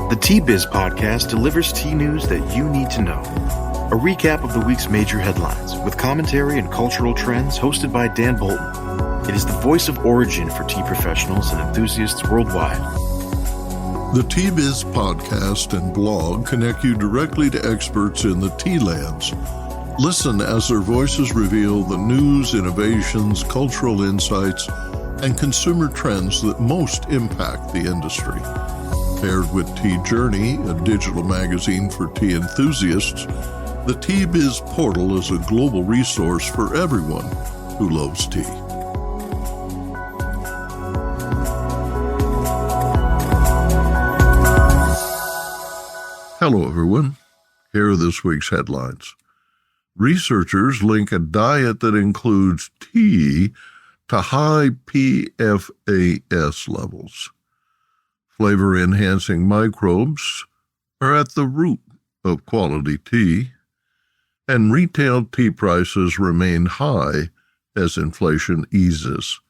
The Tea Biz podcast delivers tea news that you need to know. A recap of the week's major headlines with commentary and cultural trends hosted by Dan Bolton. It is the voice of origin for tea professionals and enthusiasts worldwide. The Tea Biz podcast and blog connect you directly to experts in the tea lands. Listen as their voices reveal the news, innovations, cultural insights, and consumer trends that most impact the industry. Paired with Tea Journey, a digital magazine for tea enthusiasts, the Tea Biz portal is a global resource for everyone who loves tea. Hello, everyone. Here are this week's headlines. Researchers link a diet that includes tea to high PFAS levels. Flavor-enhancing microbes are at the root of quality tea, and retail tea prices remain high as inflation eases.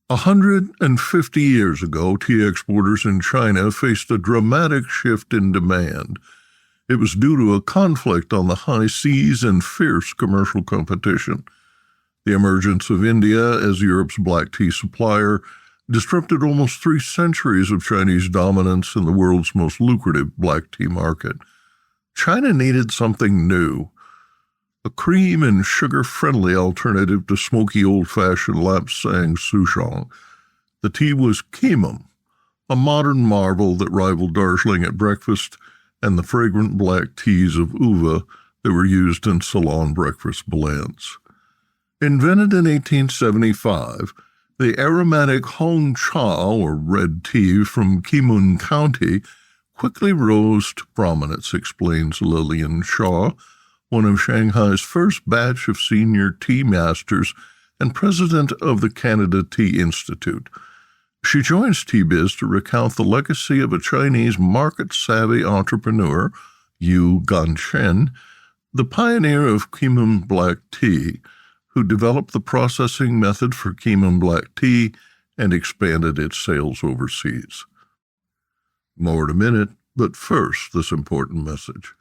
150 years ago, tea exporters in China faced a dramatic shift in demand. It was due to a conflict on the high seas and fierce commercial competition. The emergence of India as Europe's black tea supplier disrupted almost 3 centuries of Chinese dominance in the world's most lucrative black tea market. China needed something new, a cream and sugar-friendly alternative to smoky old-fashioned Lapsang Souchong. The tea was Keemun, a modern marvel that rivaled Darjeeling at breakfast and the fragrant black teas of uva that were used in Ceylon breakfast blends. Invented in 1875, the aromatic Hong Cha, or red tea from Keemun County, quickly rose to prominence, explains Lilian Xia, one of Shanghai's first batch of senior tea masters and president of the Canada Tea Institute. She joins Tea Biz to recount the legacy of a Chinese market-savvy entrepreneur, Ganchen, the pioneer of Keemun black tea, who developed the processing method for Keemun black tea and expanded its sales overseas. More in a minute, but first, this important message.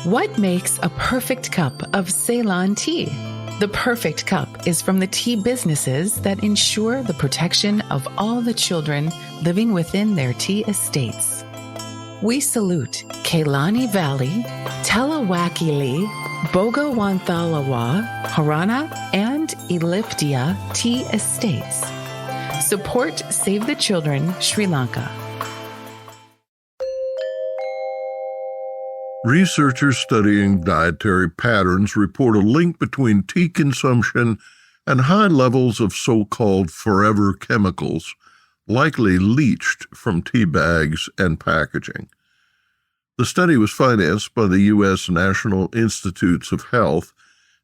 What makes a perfect cup of Ceylon tea? The perfect cup is from the tea businesses that ensure the protection of all the children living within their tea estates. We salute Kailani Valley, Telawakili, Bogawanthalawa, Harana, and Eliptia tea estates. Support Save the Children, Sri Lanka. Researchers studying dietary patterns report a link between tea consumption and high levels of so-called forever chemicals, likely leached from tea bags and packaging. The study was financed by the U.S. National Institutes of Health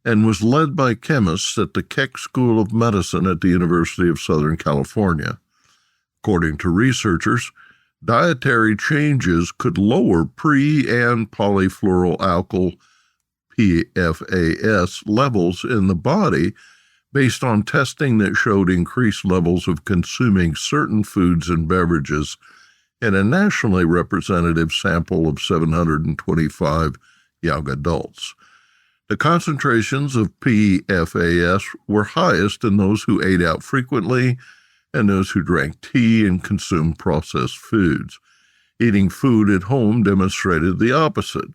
and was led by chemists at the Keck School of Medicine at the University of Southern California. According to researchers, dietary changes could lower pre- and polyfluoroalkyl PFAS levels in the body based on testing that showed increased levels of consuming certain foods and beverages in a nationally representative sample of 725 young adults. The concentrations of PFAS were highest in those who ate out frequently and those who drank tea and consumed processed foods. Eating food at home demonstrated the opposite.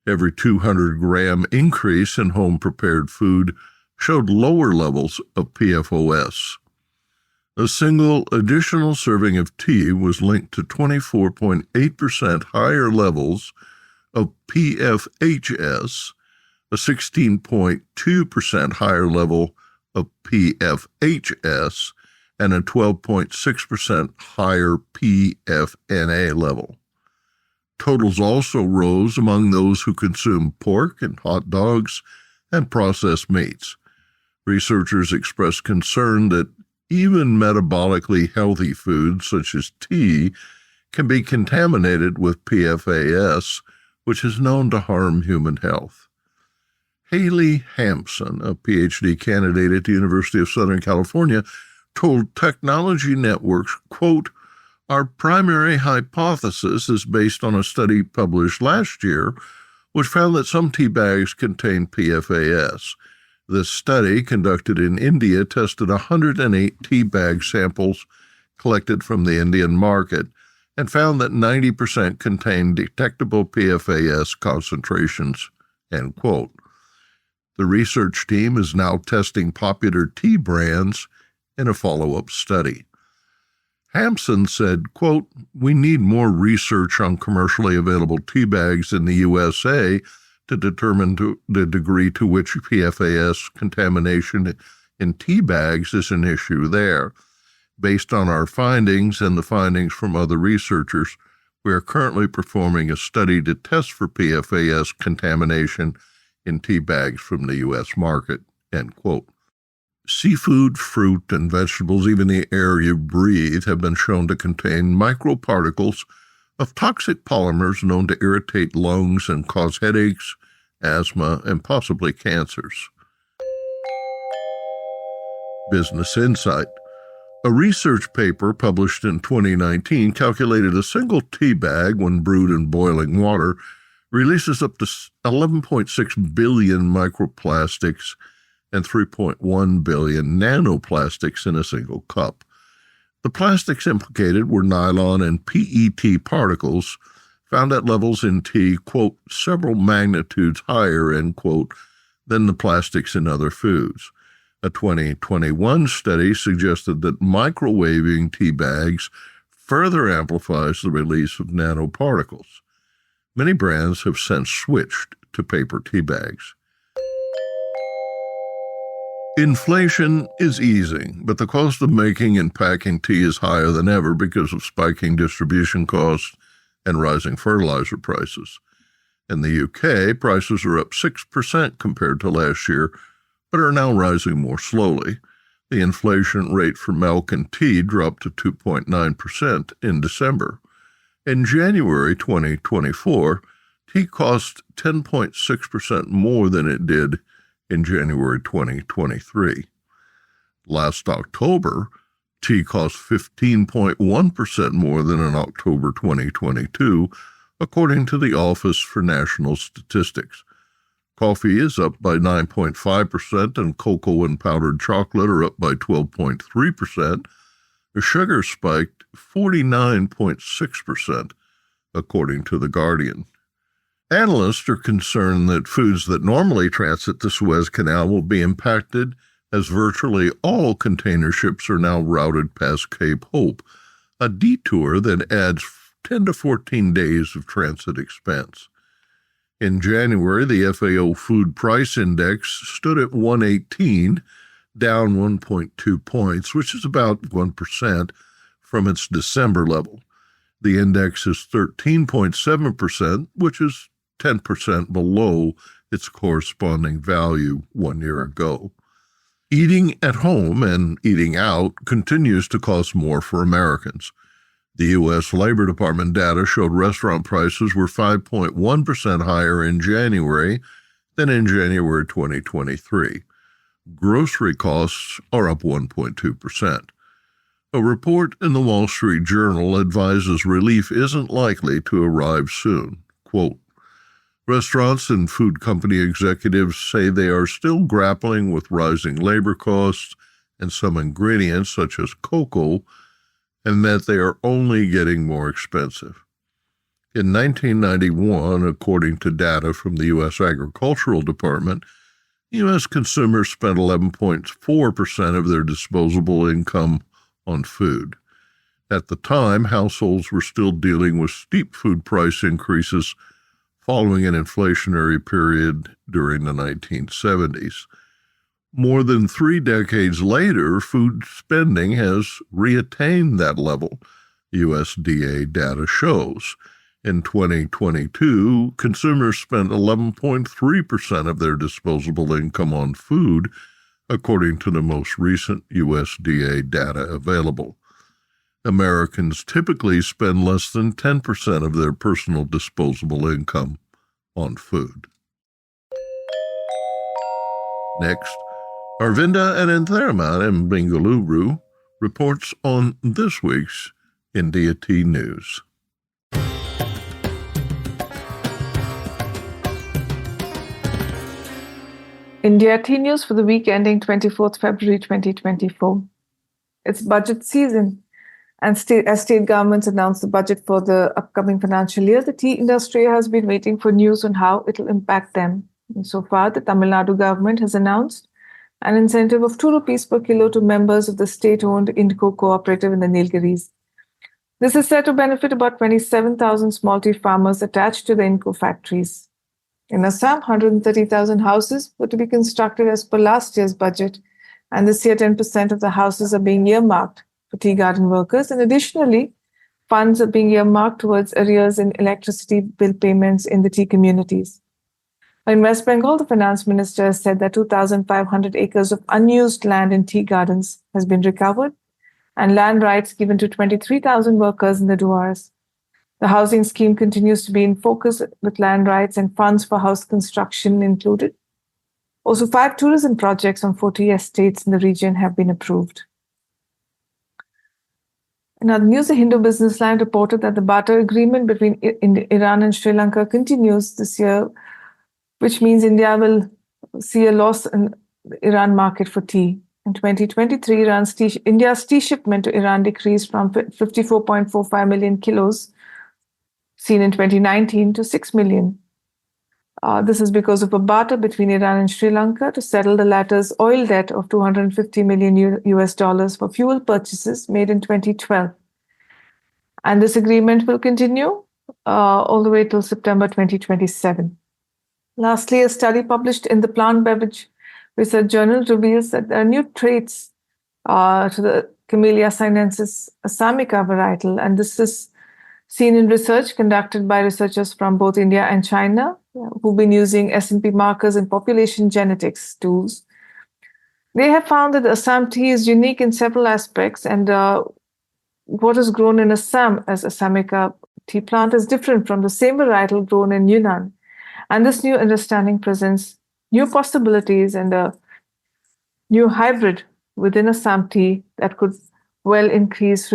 Every 200-gram increase in home-prepared food showed lower levels of PFOS. A single additional serving of tea was linked to 24.8% higher levels of PFHS, a 16.2% higher level of PFHS, and a 12.6% higher PFNA level. Totals also rose among those who consumed pork and hot dogs and processed meats. Researchers expressed concern that even metabolically healthy foods such as tea can be contaminated with PFAS, which is known to harm human health. Haley Hampson, a PhD candidate at the University of Southern California, told Technology Networks, quote, Our primary hypothesis is based on a study published last year, which found that some tea bags contain PFAS. This study, conducted in India, tested 108 tea bag samples collected from the Indian market and found that 90% contained detectable PFAS concentrations, end quote. The research team is now testing popular tea brands in a follow-up study. Hampson said, quote, "We need more research on commercially available tea bags in the USA to determine the degree to which PFAS contamination in tea bags is an issue there. Based on our findings and the findings from other researchers, we are currently performing a study to test for PFAS contamination in tea bags from the U.S. market," end quote. Seafood, fruit, and vegetables, even the air you breathe, have been shown to contain microparticles of toxic polymers known to irritate lungs and cause headaches, asthma, and possibly cancers. Business Insight. A research paper published in 2019 calculated a single tea bag, when brewed in boiling water, releases up to 11.6 billion microplastics and 3.1 billion nanoplastics in a single cup. The plastics implicated were nylon and PET particles found at levels in tea, quote, "several magnitudes higher," end quote, than the plastics in other foods. A 2021 study suggested that microwaving tea bags further amplifies the release of nanoparticles. Many brands have since switched to paper tea bags. Inflation is easing, but the cost of making and packing tea is higher than ever because of spiking distribution costs and rising fertilizer prices. In the UK, prices are up 6% compared to last year, but are now rising more slowly. The inflation rate for milk and tea dropped to 2.9% in December. In January 2024, tea cost 10.6% more than it did in January 2023. Last October, tea cost 15.1% more than in October 2022, according to the Office for National Statistics. Coffee is up by 9.5%, and cocoa and powdered chocolate are up by 12.3%. The sugar spiked 49.6%, according to The Guardian. Analysts are concerned that foods that normally transit the Suez Canal will be impacted, as virtually all container ships are now routed past Cape Hope, a detour that adds 10 to 14 days of transit expense. In January, the FAO Food Price Index stood at 118, down 1.2 points, which is about 1% from its December level. The index is 13.7%, which is 10% below its corresponding value 1 year ago. Eating at home and eating out continues to cost more for Americans. The U.S. Labor Department data showed restaurant prices were 5.1% higher in January than in January 2023. Grocery costs are up 1.2%. A report in the Wall Street Journal advises relief isn't likely to arrive soon. Quote, "Restaurants and food company executives say they are still grappling with rising labor costs and some ingredients, such as cocoa, and that they are only getting more expensive." In 1991, according to data from the U.S. Agricultural Department, U.S. consumers spent 11.4% of their disposable income on food. At the time, households were still dealing with steep food price increases following an inflationary period during the 1970s. More than 3 decades later, food spending has reattained that level, USDA data shows. In 2022, consumers spent 11.3% of their disposable income on food, according to the most recent USDA data available. Americans typically spend less than 10% of their personal disposable income on food. Next, Arvinda Anantharman in Bengaluru reports on this week's India Tea News. India Tea News for the week ending 24th February 2024. It's budget season, and as state governments announce the budget for the upcoming financial year, the tea industry has been waiting for news on how it will impact them. And so far, the Tamil Nadu government has announced an incentive of 2 rupees per kilo to members of the state-owned Indico cooperative in the Nilgiris. This is said to benefit about 27,000 small tea farmers attached to the Indico factories. In Assam, 130,000 houses were to be constructed as per last year's budget, and this year 10% of the houses are being earmarked for tea garden workers, and additionally, funds are being earmarked towards arrears in electricity bill payments in the tea communities. In West Bengal, the finance minister has said that 2,500 acres of unused land in tea gardens has been recovered, and land rights given to 23,000 workers in the duars. The housing scheme continues to be in focus with land rights and funds for house construction included. Also, 5 tourism projects on 40 estates in the region have been approved. In other news, the Hindu Business Line reported that the barter agreement between Iran and Sri Lanka continues this year, which means India will see a loss in the Iran market for tea. In 2023, India's tea shipment to Iran decreased from 54.45 million kilos seen in 2019 to 6 million. This is because of a barter between Iran and Sri Lanka to settle the latter's oil debt of $250 million US dollars for fuel purchases made in 2012. And this agreement will continue all the way till September 2027. Lastly, a study published in the Plant Beverage Research Journal reveals that there are new traits to the Camellia sinensis assamica varietal, and this is seen in research conducted by researchers from both India and China, who've been using S&P markers and population genetics tools. They have found that Assam tea is unique in several aspects, and what is grown in Assam as Assamica tea plant is different from the same varietal grown in Yunnan. And this new understanding presents new possibilities and a new hybrid within Assam tea that could well increase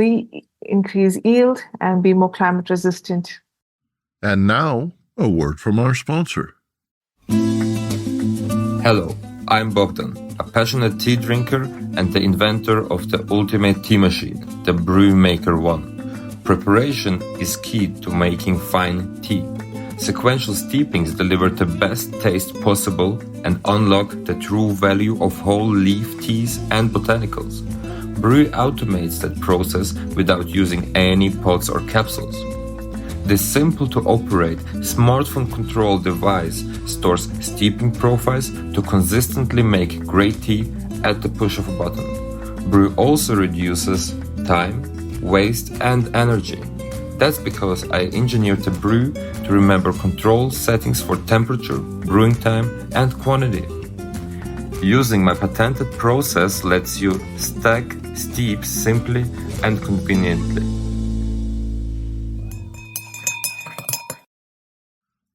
yield and be more climate resistant. And now, a word from our sponsor. Hello, I'm Bogdan, a passionate tea drinker and the inventor of the ultimate tea machine, the Brew Maker One. Preparation is key to making fine tea. Sequential steepings deliver the best taste possible and unlock the true value of whole leaf teas and botanicals. Brew automates that process without using any pots or capsules. This simple-to-operate, smartphone-controlled device stores steeping profiles to consistently make great tea at the push of a button. Brew also reduces time, waste, and energy. That's because I engineered the brew to remember control settings for temperature, brewing time, and quantity. Using my patented process lets you stack steep simply and conveniently.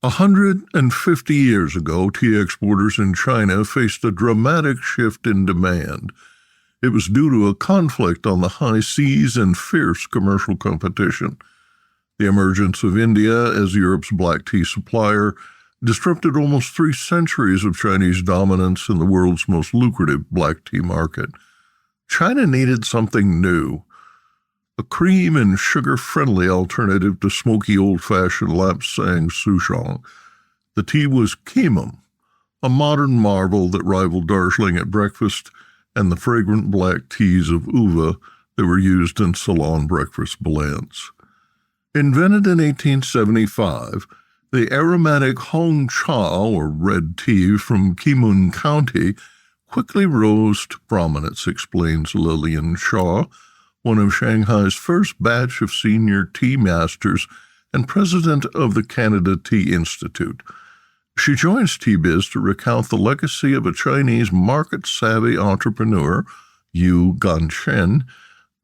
150 years ago, tea exporters in China faced a dramatic shift in demand. It was due to a conflict on the high seas and fierce commercial competition. The emergence of India as Europe's black tea supplier disrupted almost 3 centuries of Chinese dominance in the world's most lucrative black tea market. China needed something new, a cream and sugar-friendly alternative to smoky old-fashioned Lapsang Souchong. The tea was Keemun, a modern marvel that rivaled Darjeeling at breakfast and the fragrant black teas of uva that were used in Ceylon breakfast blends. Invented in 1875, the aromatic Hong Cha, or red tea from Keemun County, quickly rose to prominence, explains Lilian Xia, one of Shanghai's first batch of senior tea masters and president of the Canada Tea Institute. She joins Tea Biz to recount the legacy of a Chinese market-savvy entrepreneur, Ganchen,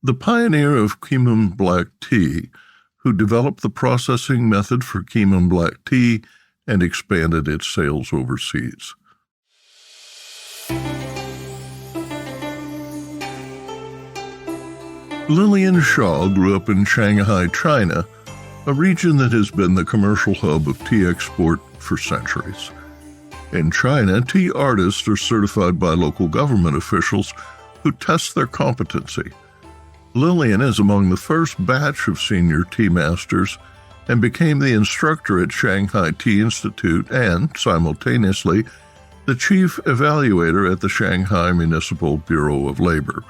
the pioneer of Keemun black tea, who developed the processing method for Keemun black tea and expanded its sales overseas. Lilian Xia grew up in Shanghai, China, a region that has been the commercial hub of tea export for centuries. In China, tea artists are certified by local government officials who test their competency. Lilian is among the first batch of senior tea masters and became the instructor at Shanghai Tea Institute and, simultaneously, the chief evaluator at the Shanghai Municipal Bureau of Labor.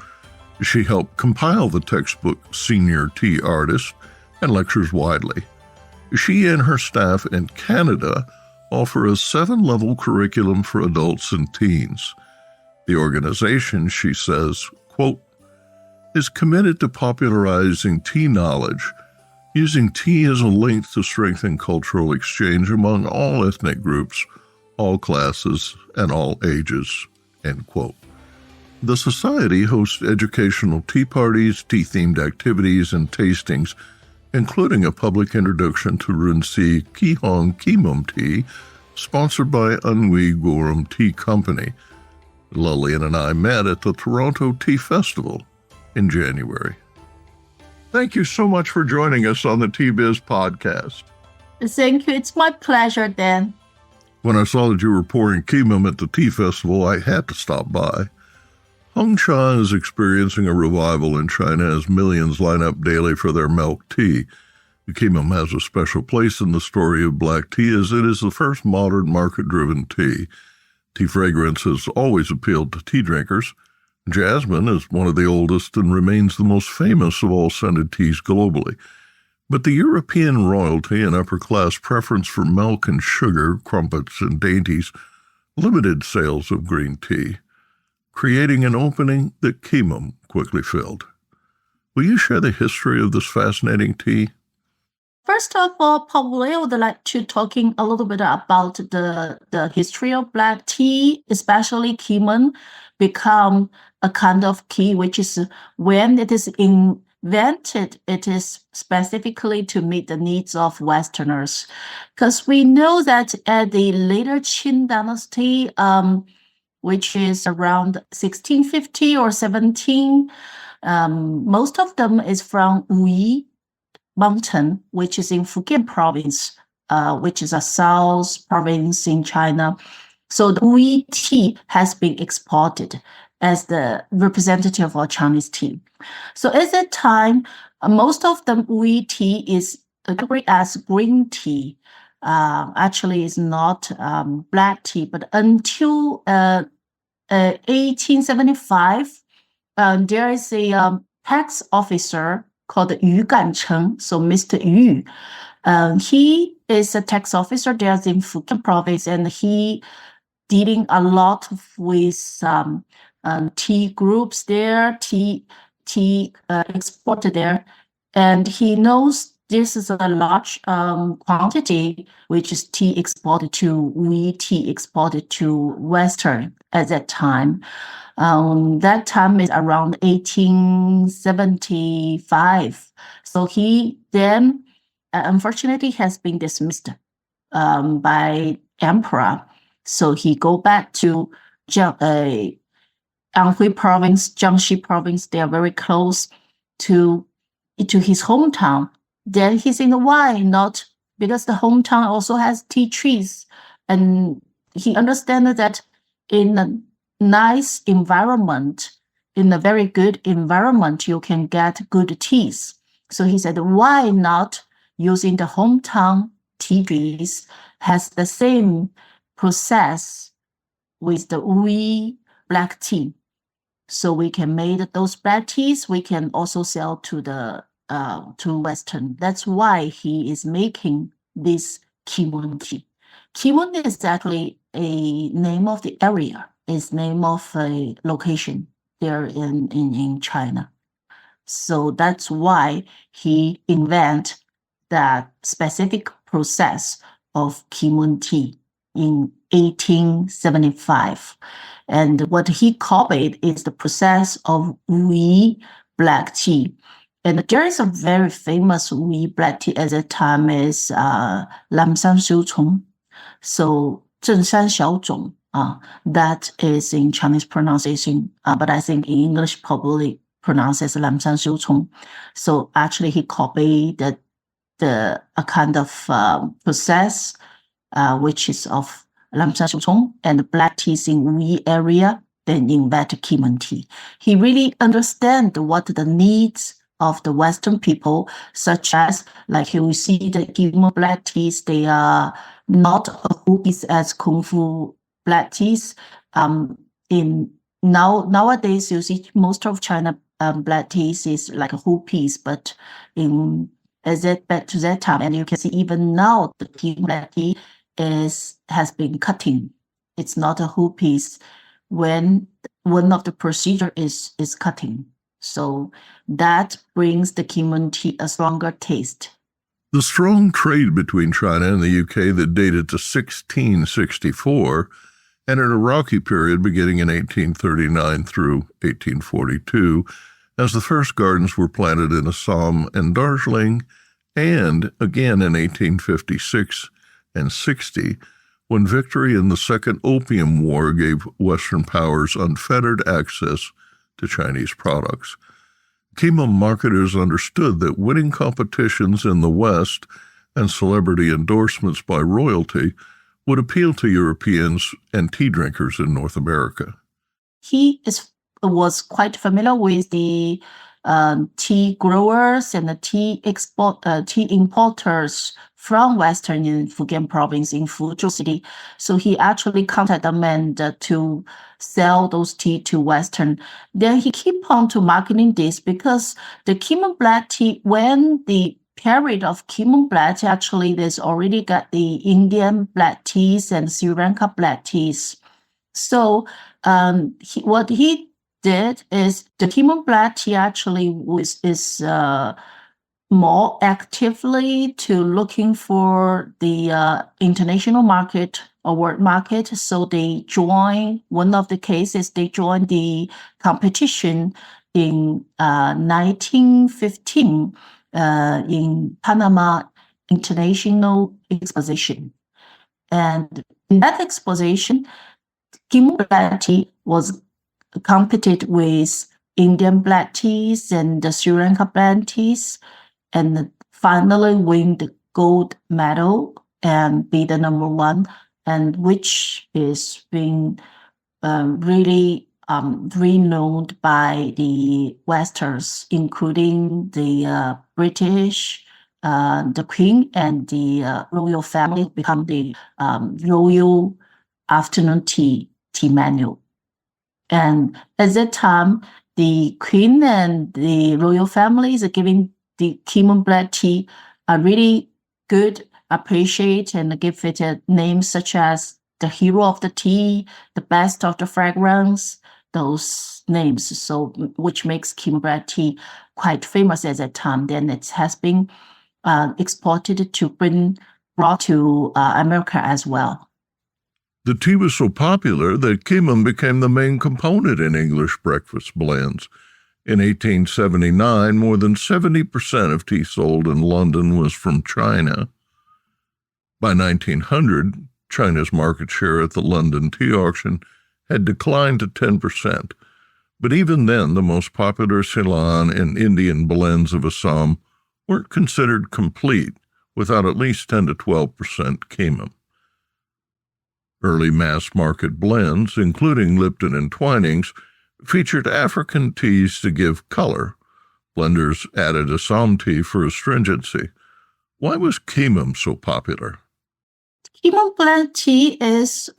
She helped compile the textbook Senior Tea Artist and lectures widely. She and her staff in Canada offer a 7-level curriculum for adults and teens. The organization, she says, quote, is committed to popularizing tea knowledge, using tea as a link to strengthen cultural exchange among all ethnic groups, all classes, and all ages, end quote. The Society hosts educational tea parties, tea-themed activities, and tastings, including a public introduction to Runxi Keemun tea, sponsored by Anhui Gorum Tea Company. Lilian and I met at the Toronto Tea Festival in January. Thank you so much for joining us on the Tea Biz podcast. Thank you. It's my pleasure, Dan. When I saw that you were pouring Qimen at the tea festival, I had to stop by. Hongcha is experiencing a revival in China as millions line up daily for their milk tea. Qimen has a special place in the story of black tea as it is the first modern market-driven tea. Tea fragrance has always appealed to tea drinkers. Jasmine is one of the oldest and remains the most famous of all scented teas globally. But the European royalty and upper-class preference for milk and sugar, crumpets, and dainties limited sales of green tea, creating an opening that Keemun quickly filled. Will you share the history of this fascinating tea? First of all, probably I would like to talking a little bit about the history of black tea, especially Keemun, become a kind of tea which is when it is invented, it is specifically to meet the needs of Westerners. Because we know that at the later Qin dynasty, which is around 1650 or 17. Most of them is from Wuyi Mountain, which is in Fujian province, which is a south province in China. So the Wuyi tea has been exported as the representative of Chinese tea. So at that time, most of the Wuyi tea is categorized as green tea. Actually, it's not black tea, but until 1875, there is a tax officer called Yu Ganchen, so Mr. Yu. He is a tax officer there in Fujian province, and he dealing a lot with tea groups there, tea exported there, and he knows this is a large quantity, which is tea exported to Wuyi tea exported to Western at that time. That time is around 1875. So he then, unfortunately, has been dismissed by emperor. So he go back to Anhui province, Jiangxi province. They are very close to his hometown. Then he's in why not? Because the hometown also has tea trees, and he understands that in a nice environment, in a very good environment, you can get good teas. So he said, why not using the hometown tea trees has the same process with the Wuyi black tea. So we can make those black teas. We can also sell to the to Western. That's why he is making this Keemun tea. Keemun is actually a name of the area. It's name of a location there in China. So that's why he invent that specific process of Keemun tea in 1875. And what he copied is the process of Wuyi black tea. And there is a very famous Wuyi black tea at that time is Lapsang Souchong. So 正山小种, that is in Chinese pronunciation, but I think in English probably pronounced as Lapsang Souchong. So actually, he copied a kind of process, which is of Lapsang Souchong and the black teas in Wu area, then invent Keemun tea. He really understands what the needs of the Western people, such as, like you see the Keemun black teas, they are not a whole piece as Kung Fu black teas. Nowadays, you see most of China black teas is like a whole piece, but back to that time, and you can see even now the Keemun black tea has been cutting. It's not a whole piece when one of the procedure is cutting. So that brings the Keemun tea a stronger taste. The strong trade between China and the UK that dated to 1664 entered a rocky period beginning in 1839 through 1842, as the first gardens were planted in Assam and Darjeeling, and again in 1856 and 60, when victory in the Second Opium War gave Western powers unfettered access to Chinese products. Qimen marketers understood that winning competitions in the West and celebrity endorsements by royalty would appeal to Europeans and tea drinkers in North America. He was quite familiar with the tea growers and the tea importers from Western in Fujian province in Fuzhou City. So he actually contacted them and to sell those tea to Western. Then he keep on to marketing this because the Keemun black tea, when the period of Keemun black tea, actually there's already got the Indian black teas and Sri Lanka black teas. So what he did is the Keemun black tea actually is more actively to looking for the international market or world market. So they join, one of the cases, they joined the competition in 1915 in Panama International Exposition. And in that exposition, Keemun black tea was competed with Indian black teas and the Sri Lanka black teas, and finally win the gold medal and be the number one, and which is being really renowned by the Westerns, including the British, the Queen, and the royal family become the royal afternoon tea menu. And at that time, the Queen and the royal families are giving the Keemun black tea a really good appreciate and give it a name such as the hero of the tea, the best of the fragrance, those names. So which makes Keemun black tea quite famous at that time. Then it has been exported brought to America as well. The tea was so popular that Qimen became the main component in English breakfast blends. In 1879, more than 70% of tea sold in London was from China. By 1900, China's market share at the London tea auction had declined to 10%, but even then the most popular Ceylon and Indian blends of Assam weren't considered complete without at least 10 to 12% Qimen. Early mass-market blends, including Lipton and Twinings, featured African teas to give color. Blenders added Assam tea for astringency. Why was Qimen so popular? Keemun black tea is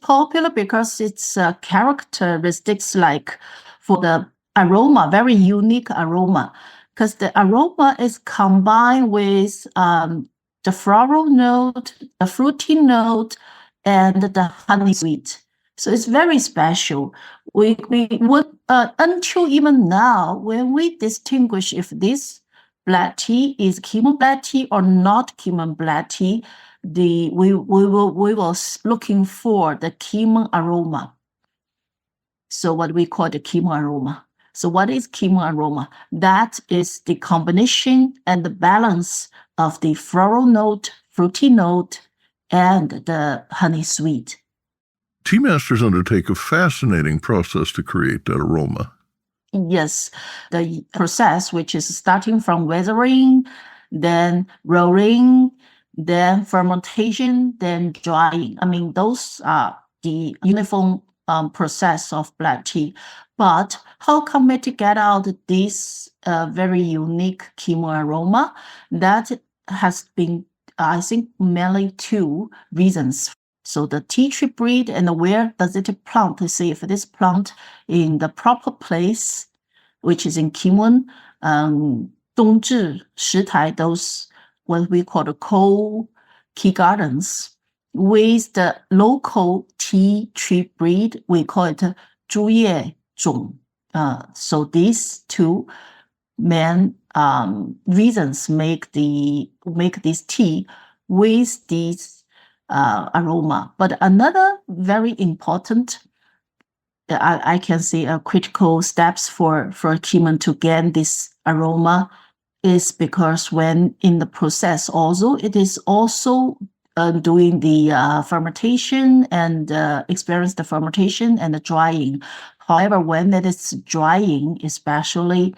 popular because its characteristics, like for the aroma, very unique aroma, because the aroma is combined with the floral note, the fruity note, and the honey sweet. So it's very special. We would until even now, when we distinguish if this black tea is Keemun black tea or not Keemun black tea, we will looking for the Keemun aroma. So what we call the Keemun aroma. So what is Keemun aroma? That is the combination and the balance of the floral note, fruity note, and the honey sweet. Tea masters undertake a fascinating process to create that aroma. Yes, the process, which is starting from weathering, then rolling, then fermentation, then drying. I mean, those are the uniform process of black tea. But how come it to get out this very unique Keemun aroma? That has been, I think, mainly two reasons. So the tea tree breed and where does it plant? To see if it is plant in the proper place, which is in Keemun, Dongzhi, Shitai, those what we call the coal tea gardens, with the local tea tree breed, we call it 竹叶种. So these two main reasons make this tea with these aroma. But another very important, I can say, critical steps for Qimen to gain this aroma is because when in the process, also it is also doing the fermentation and experience the fermentation and the drying. However, when it is drying, especially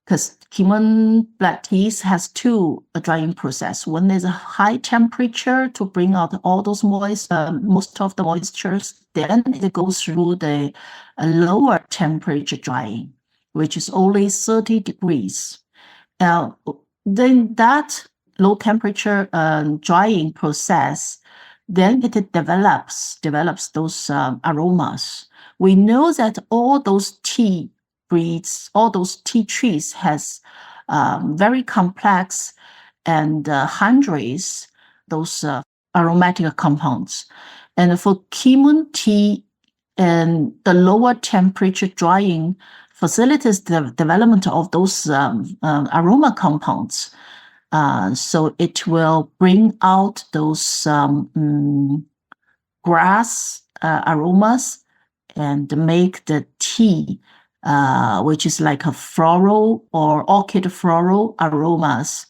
because Keemun black teas has two drying process. One is a high temperature to bring out all those most of the moistures. Then it goes through the lower temperature drying, which is only 30 degrees. Now, then that low temperature drying process, then it develops those aromas. We know that all those tea breeds, all those tea trees has very complex and hundreds those aromatic compounds. And for Keemun tea and the lower temperature drying facilitates the development of those aroma compounds. So it will bring out those grass aromas and make the tea, which is like a floral or orchid floral aromas,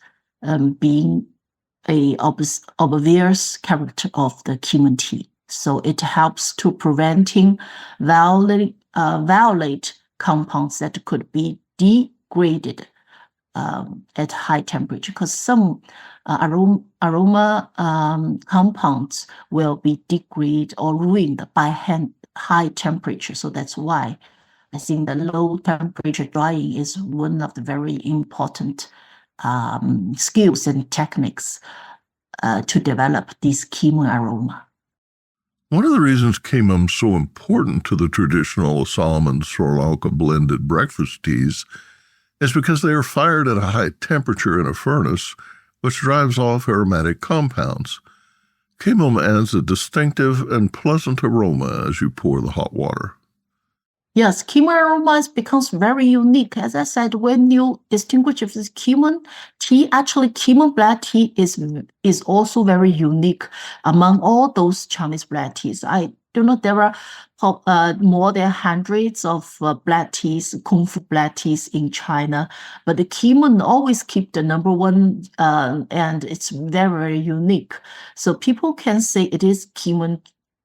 being a obvious character of the Keemun tea. So it helps to preventing violet compounds that could be degraded at high temperature, because some aroma compounds will be degraded or ruined by high temperature. So that's why I think the low temperature drying is one of the very important skills and techniques to develop this Keemun aroma. One of the reasons Qimen is so important to the traditional Solomon Sri Lanka blended breakfast teas is because they are fired at a high temperature in a furnace, which drives off aromatic compounds. Qimen adds a distinctive and pleasant aroma as you pour the hot water. Yes, Keemun aromas becomes very unique. As I said, when you distinguish with this Keemun tea, actually Keemun black tea is also very unique among all those Chinese black teas. I do know there are more than hundreds of black teas, Kung Fu black teas in China, but the Keemun always keep the number one, and it's very, very unique. So people can say it is Keemun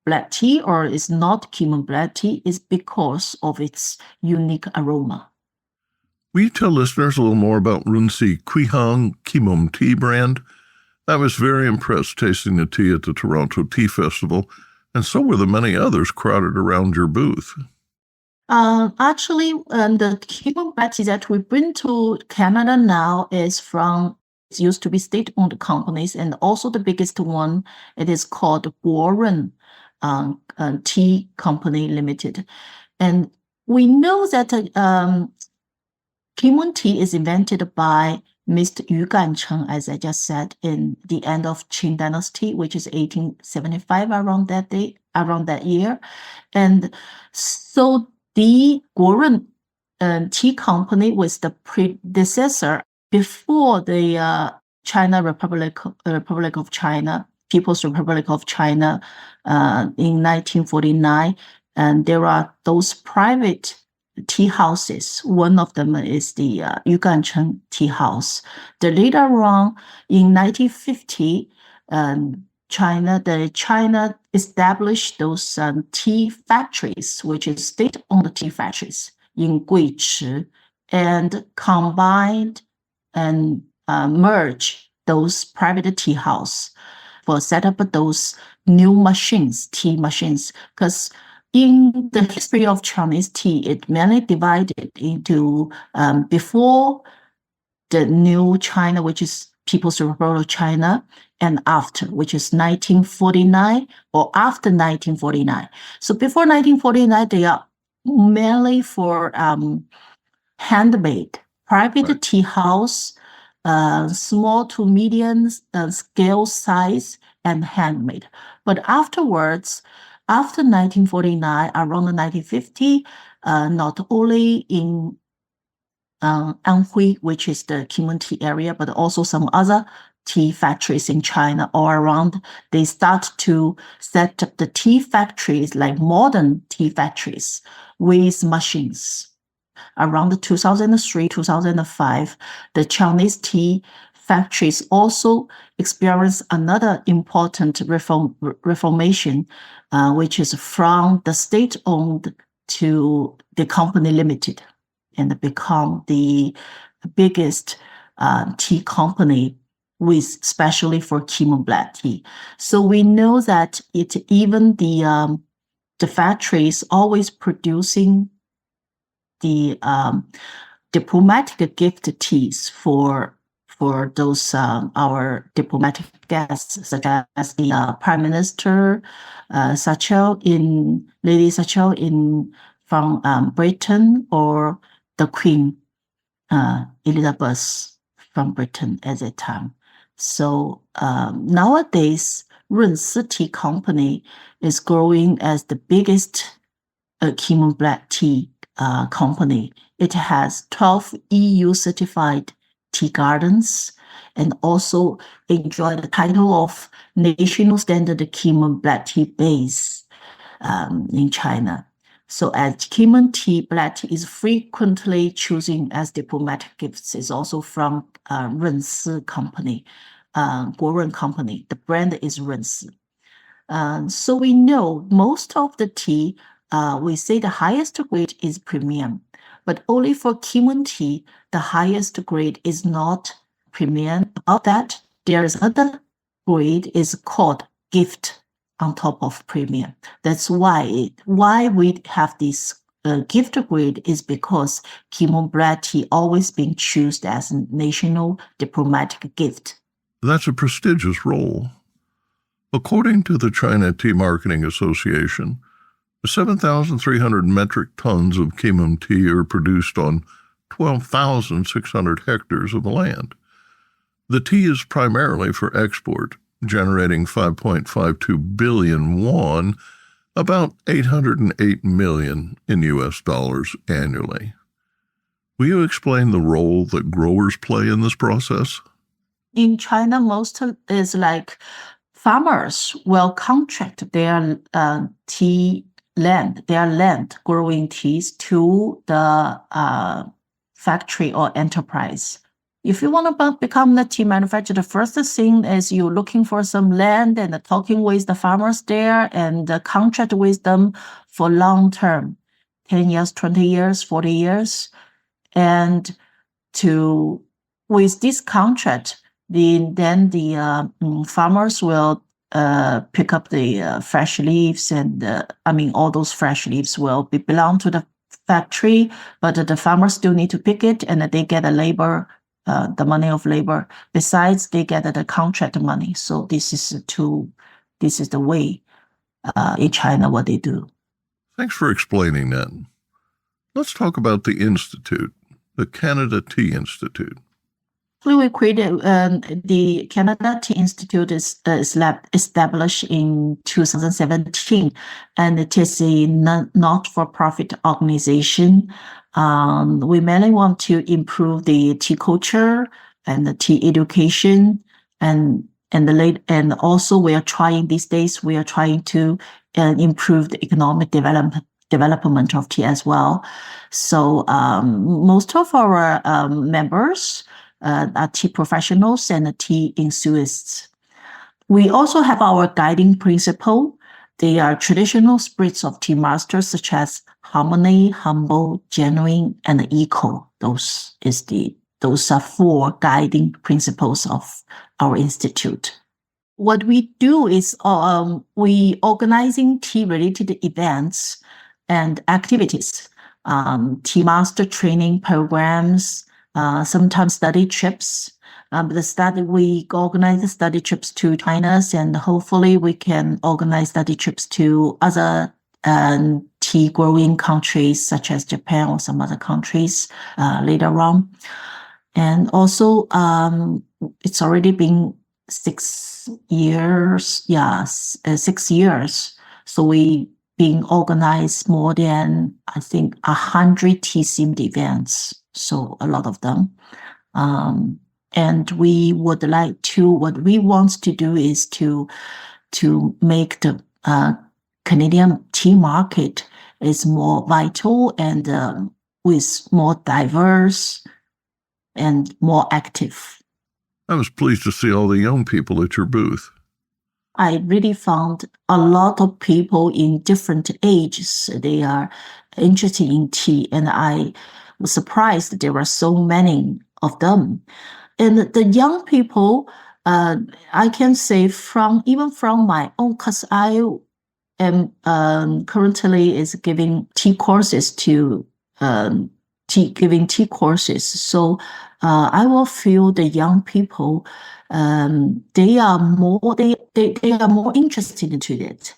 black tea or is not Keemun black tea is because of its unique aroma. Will you tell listeners a little more about Runsi Quihang Keemun tea brand? I was very impressed tasting the tea at the Toronto Tea Festival, and so were the many others crowded around your booth. Actually, the Keemun black tea that we bring to Canada now is from, it used to be state-owned companies, and also the biggest one, it is called Guoren Tea Company Limited. And we know that Keemun tea is invented by Mr. Yu Ganchen, as I just said, in the end of Qing Dynasty, which is 1875, around that year. And so the Guoren Tea Company was the predecessor before the Republic of China, People's Republic of China, in 1949. And there are those private tea houses. One of them is the Yu Ganchen Tea House. The later on, in 1950, China established those tea factories, which is state-owned tea factories in Guichi and combined and merge those private tea house for set up those new machines, tea machines. Because in the history of Chinese tea, it mainly divided into before the new China, which is People's Republic of China, and after, which is 1949 or after 1949. So before 1949, they are mainly for handmade, private tea house, small to medium scale size, and handmade. But afterwards, after 1949, around the 1950, not only in Anhui, which is the Keemun tea area, but also some other tea factories in China all around, they start to set up the tea factories, like modern tea factories, with machines. Around 2003, 2005, the Chinese tea factories also experienced another important reformation, which is from the state-owned to the company limited, and become the biggest tea company, with especially for Keemun black tea. So we know that even the factories always producing the diplomatic gift teas for those our diplomatic guests, such as the Prime Minister Lilian Xia from Britain, or the Queen Elizabeth from Britain at that time. So nowadays, Rensi Tea Company is growing as the biggest Keemun black tea company. It has 12 EU certified tea gardens, and also enjoy the title of National Standard Keemun Black Tea Base in China. So as Keemun tea, black tea is frequently chosen as diplomatic gifts. It's also from Rensi Company, Guoren Company. The brand is Rensi. So we know most of the tea, we say the highest grade is premium, but only for Keemun tea, the highest grade is not premium. About that, there is other grade is called gift on top of premium. That's why we have this gift grade, is because Keemun black tea always been chosen as a national diplomatic gift. That's a prestigious role. According to the China Tea Marketing Association, 7,300 metric tons of Keemun tea are produced on 12,600 hectares of land. The tea is primarily for export, generating 5.52 billion won, about 808 million in US dollars annually. Will you explain the role that growers play in this process? In China, most is like farmers will contract their land growing teas to the factory or enterprise. If you want to become the tea manufacturer, the first thing is you're looking for some land and talking with the farmers there and contract with them for long term, 10 years, 20 years, 40 years. And with this contract, then the farmers will pick up the fresh leaves, and all those fresh leaves will belong to the factory, but the farmers still need to pick it, and they get a labor, the money of labor. Besides, they get the contract money. So this is the way in China what they do. Thanks for explaining that. Let's talk about the institute, the Canada Tea Institute. We created the Canada Tea Institute is established in 2017, and it is a not-for-profit organization. We mainly want to improve the tea culture and the tea education, and also we are trying these days. We are trying to improve the economic development of tea as well. So most of our members are tea professionals and tea enthusiasts. We also have our guiding principle, they are traditional spirits of tea masters such as harmony, humble, genuine, and eco. Those are 4 guiding principles of our institute. What we do is we organizing tea-related events and activities, tea master training programs, sometimes study trips. We organize the study trips to China, and hopefully we can organize study trips to other tea growing countries such as Japan or some other countries later on. And also, it's already been 6 years. 6 years. So we being organized more than, I think, 100 tea-themed events. So a lot of them. And we would like to, what we want to do is to make the Canadian tea market is more vital and with more diverse and more active. I was pleased to see all the young people at your booth. I really found a lot of people in different ages. They are interested in tea, and I was surprised that there were so many of them. And the young people, I can say even from my own, because I am currently is giving tea courses to giving tea courses. So I will feel the young people, they are more interested into it,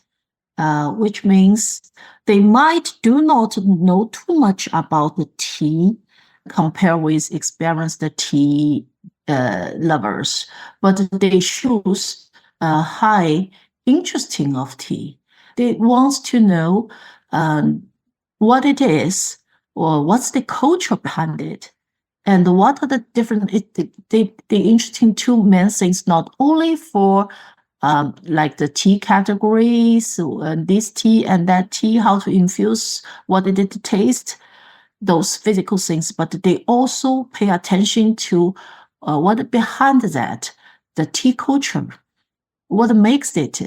which means they might do not know too much about the tea compared with experienced tea lovers, but they choose high interesting of tea. They want to know what it is or what's the culture behind it, and what are the different. The interesting two main things, not only for like the tea categories, this tea and that tea, how to infuse, what did it taste, those physical things, but they also pay attention to what behind that, the tea culture, what makes it,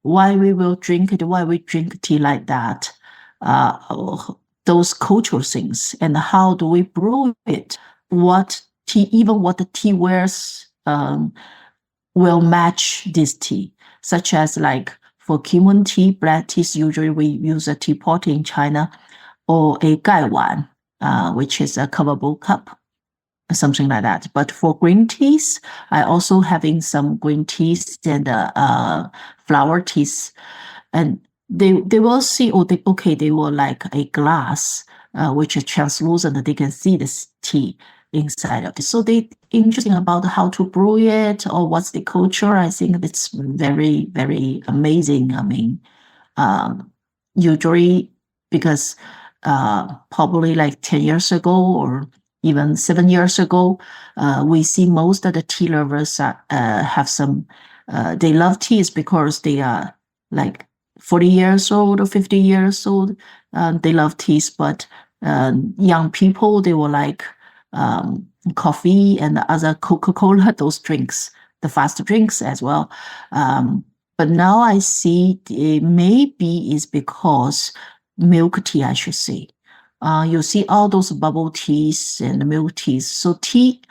why we will drink it, why we drink tea like that, those cultural things, and how do we brew it, what the tea wears will match this tea, such as like for Keemun tea, black teas, usually we use a teapot in China, or a gaiwan, which is a coverable cup, something like that. But for green teas, I also having some green teas and flower teas, and they will see, they will like a glass, which is translucent, they can see this tea inside of it. So they interesting about how to brew it or what's the culture. I think it's very, very amazing. I mean, usually because probably like 10 years ago or even 7 years ago, we see most of the tea lovers have some, they love teas because they are like 40 years old or 50 years old. They love teas, but young people, they will like coffee and other Coca-Cola, those drinks, the fast drinks as well. But now I see maybe is because milk tea, I should say. You see all those bubble teas and milk teas. So tea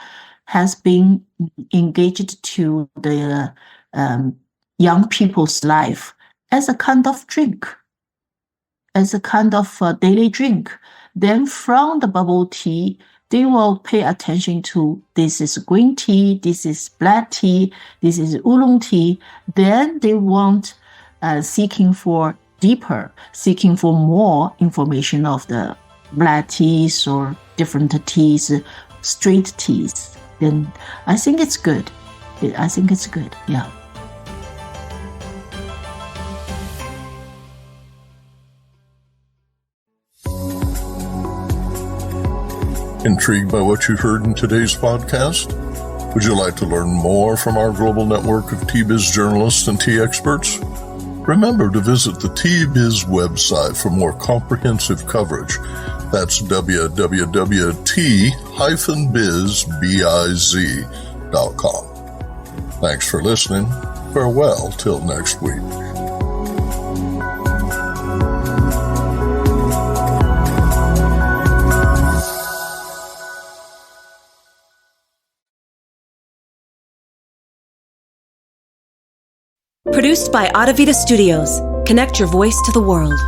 has been engaged to the young people's life as a kind of drink, as a kind of daily drink. Then from the bubble tea, they will pay attention to this is green tea, this is black tea, this is oolong tea. Then they want seeking for more information of the black teas or different teas, street teas. Then I think it's good. Yeah. Intrigued by what you heard in today's podcast? Would you like to learn more from our global network of Tea Biz journalists and tea experts? Remember to visit the Tea Biz website for more comprehensive coverage. That's www.tea-biz.com. Thanks for listening. Farewell till next week. Produced by Adavita Studios. Connect your voice to the world.